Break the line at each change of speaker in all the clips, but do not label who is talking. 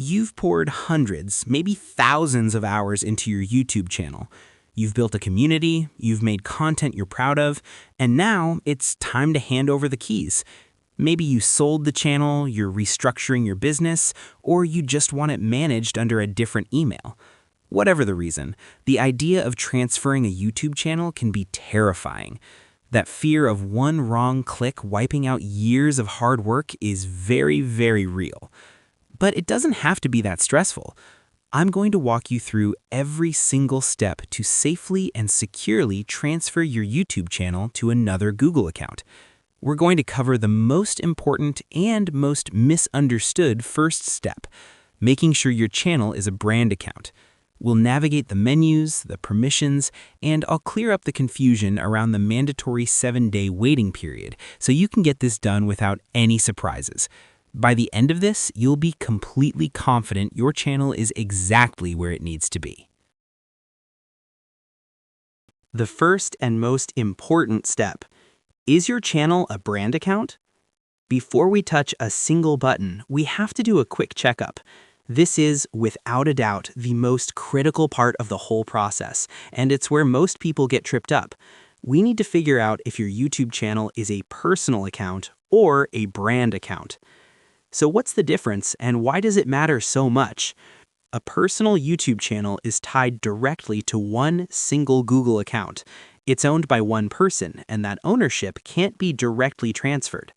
You've poured hundreds, maybe thousands of hours into your YouTube channel. You've built a community, you've made content you're proud of, and now it's time to hand over the keys. Maybe you sold the channel, you're restructuring your business, or you just want it managed under a different email. Whatever the reason, the idea of transferring a YouTube channel can be terrifying. That fear of one wrong click wiping out years of hard work is very, very real. But it doesn't have to be that stressful. I'm going to walk you through every single step to safely and securely transfer your YouTube channel to another Google account. We're going to cover the most important and most misunderstood first step, making sure your channel is a brand account. We'll navigate the menus, the permissions, and I'll clear up the confusion around the mandatory 7-day waiting period so you can get this done without any surprises. By the end of this, you'll be completely confident your channel is exactly where it needs to be. The first and most important step. Is your channel a brand account? Before we touch a single button, we have to do a quick checkup. This is, without a doubt, the most critical part of the whole process, and it's where most people get tripped up. We need to figure out if your YouTube channel is a personal account or a brand account. So what's the difference and why does it matter so much? A personal YouTube channel is tied directly to one single Google account. It's owned by one person, and that ownership can't be directly transferred.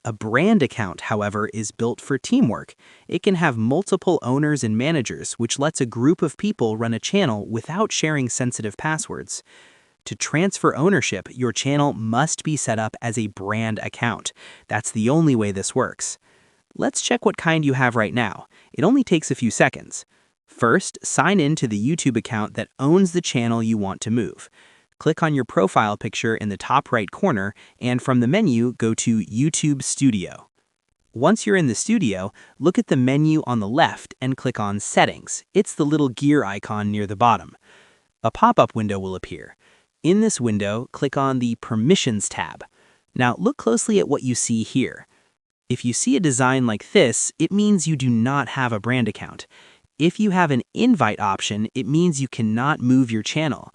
A brand account, however, is built for teamwork. It can have multiple owners and managers, which lets a group of people run a channel without sharing sensitive passwords. To transfer ownership, your channel must be set up as a brand account. That's the only way this works. Let's check what kind you have right now. It only takes a few seconds. First, sign in to the YouTube account that owns the channel you want to move. Click on your profile picture in the top right corner, and from the menu, go to YouTube Studio. Once you're in the studio, look at the menu on the left and click on Settings. It's the little gear icon near the bottom. A pop-up window will appear. In this window, click on the Permissions tab. Now look closely at what you see here. If you see a design like this, it means you do not have a brand account. If you have an invite option, it means you cannot move your channel.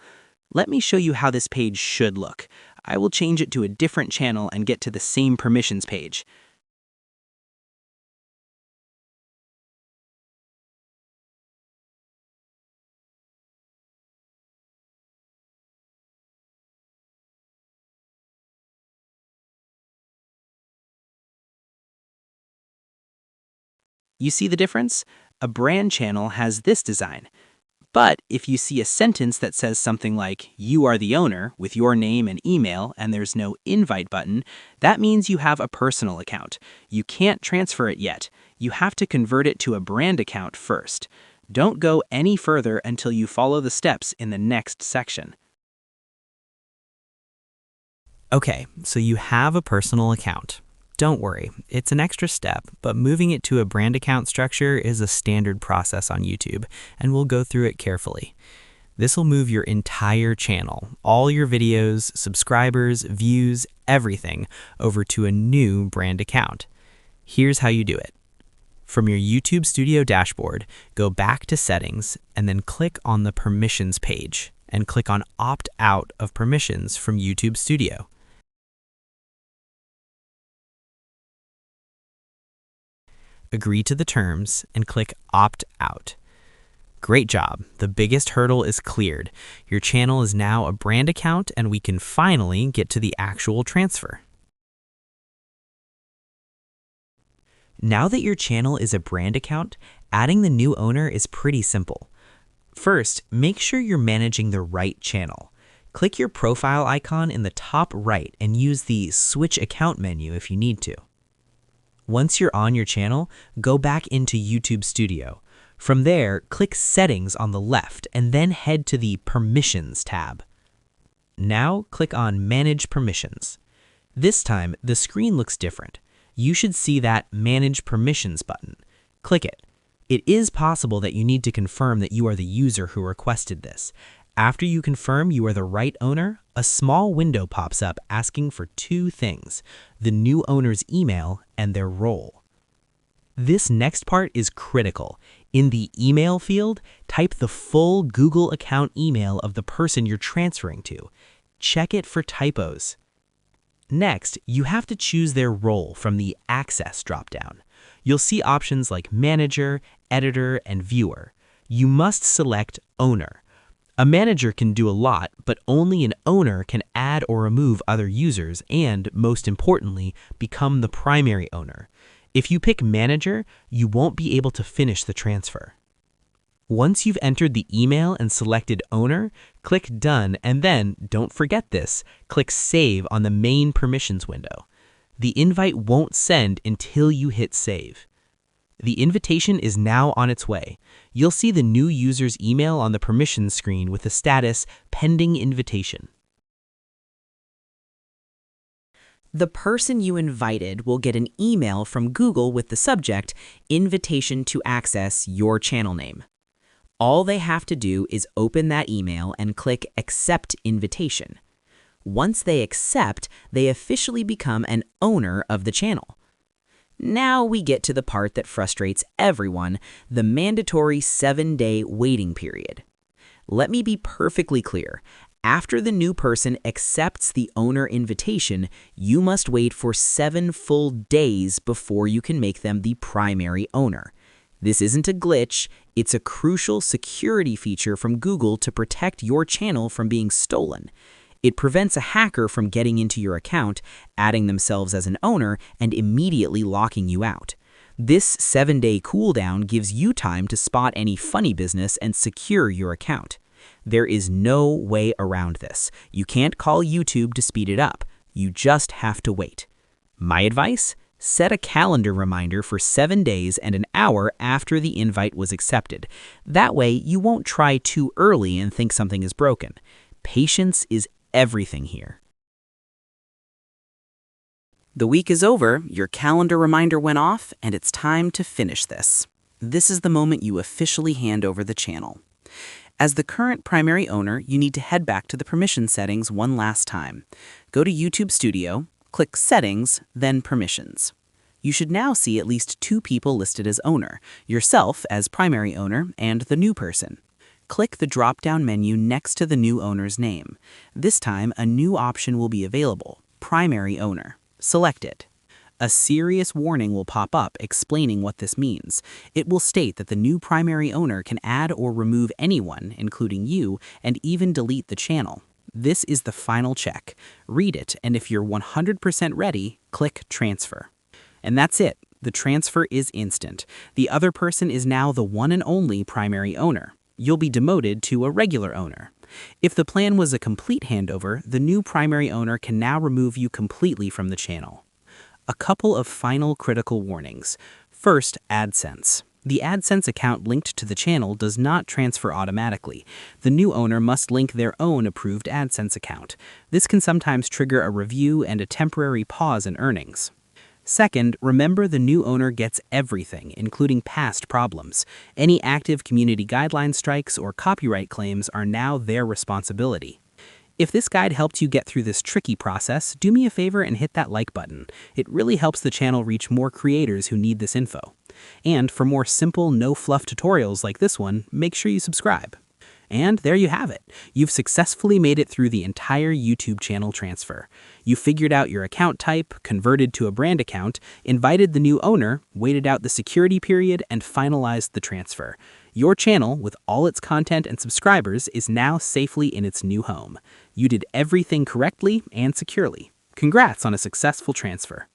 Let me show you how this page should look. I will change it to a different channel and get to the same permissions page. You see the difference? A brand channel has this design. But if you see a sentence that says something like, "You are the owner," with your name and email, and there's no invite button, that means you have a personal account. You can't transfer it yet. You have to convert it to a brand account first. Don't go any further until you follow the steps in the next section. Okay, so you have a personal account. Don't worry, it's an extra step, but moving it to a brand account structure is a standard process on YouTube, and we'll go through it carefully. This will move your entire channel, all your videos, subscribers, views, everything, over to a new brand account. Here's how you do it. From your YouTube Studio dashboard, go back to Settings, and then click on the Permissions page, and click on Opt Out of Permissions from YouTube Studio. Agree to the terms, and click Opt Out. Great job. The biggest hurdle is cleared. Your channel is now a brand account, and we can finally get to the actual transfer. Now that your channel is a brand account, adding the new owner is pretty simple. First, make sure you're managing the right channel. Click your profile icon in the top right and use the Switch Account menu if you need to. Once you're on your channel, go back into YouTube Studio. From there, click Settings on the left and then head to the Permissions tab. Now click on Manage Permissions. This time, the screen looks different. You should see that Manage Permissions button. Click it. It is possible that you need to confirm that you are the user who requested this. After you confirm you are the right owner, a small window pops up asking for two things: the new owner's email and their role. This next part is critical. In the email field, type the full Google account email of the person you're transferring to. Check it for typos. Next, you have to choose their role from the Access dropdown. You'll see options like Manager, Editor, and Viewer. You must select Owner. A manager can do a lot, but only an owner can add or remove other users and, most importantly, become the primary owner. If you pick Manager, you won't be able to finish the transfer. Once you've entered the email and selected Owner, click Done, and then, don't forget this, click Save on the main permissions window. The invite won't send until you hit Save. The invitation is now on its way. You'll see the new user's email on the permissions screen with the status Pending Invitation.
The person you invited will get an email from Google with the subject, Invitation to access your channel name. All they have to do is open that email and click Accept Invitation. Once they accept, they officially become an owner of the channel. Now we get to the part that frustrates everyone, the mandatory 7-day waiting period. Let me be perfectly clear. After the new person accepts the owner invitation, you must wait for 7 full days before you can make them the primary owner. This isn't a glitch, it's a crucial security feature from Google to protect your channel from being stolen. It prevents a hacker from getting into your account, adding themselves as an owner, and immediately locking you out. This 7-day cooldown gives you time to spot any funny business and secure your account. There is no way around this. You can't call YouTube to speed it up. You just have to wait. My advice? Set a calendar reminder for 7 days and an hour after the invite was accepted. That way, you won't try too early and think something is broken. Patience is everything here. The week is over, your calendar reminder went off, and it's time to finish this. This is the moment you officially hand over the channel. As the current primary owner, you need to head back to the permission settings one last time. Go to YouTube Studio, click Settings, then Permissions. You should now see at least 2 people listed as owner, yourself as primary owner and the new person. Click the drop-down menu next to the new owner's name. This time, a new option will be available, Primary Owner. Select it. A serious warning will pop up explaining what this means. It will state that the new primary owner can add or remove anyone, including you, and even delete the channel. This is the final check. Read it, and if you're 100% ready, click Transfer. And that's it. The transfer is instant. The other person is now the one and only primary owner. You'll be demoted to a regular owner. If the plan was a complete handover, the new primary owner can now remove you completely from the channel. A couple of final critical warnings. First, AdSense. The AdSense account linked to the channel does not transfer automatically. The new owner must link their own approved AdSense account. This can sometimes trigger a review and a temporary pause in earnings. Second, remember the new owner gets everything, including past problems. Any active community guideline strikes or copyright claims are now their responsibility. If this guide helped you get through this tricky process, do me a favor and hit that like button. It really helps the channel reach more creators who need this info. And for more simple, no-fluff tutorials like this one, make sure you subscribe. And there you have it. You've successfully made it through the entire YouTube channel transfer. You figured out your account type, converted to a brand account, invited the new owner, waited out the security period, and finalized the transfer. Your channel, with all its content and subscribers, is now safely in its new home. You did everything correctly and securely. Congrats on a successful transfer.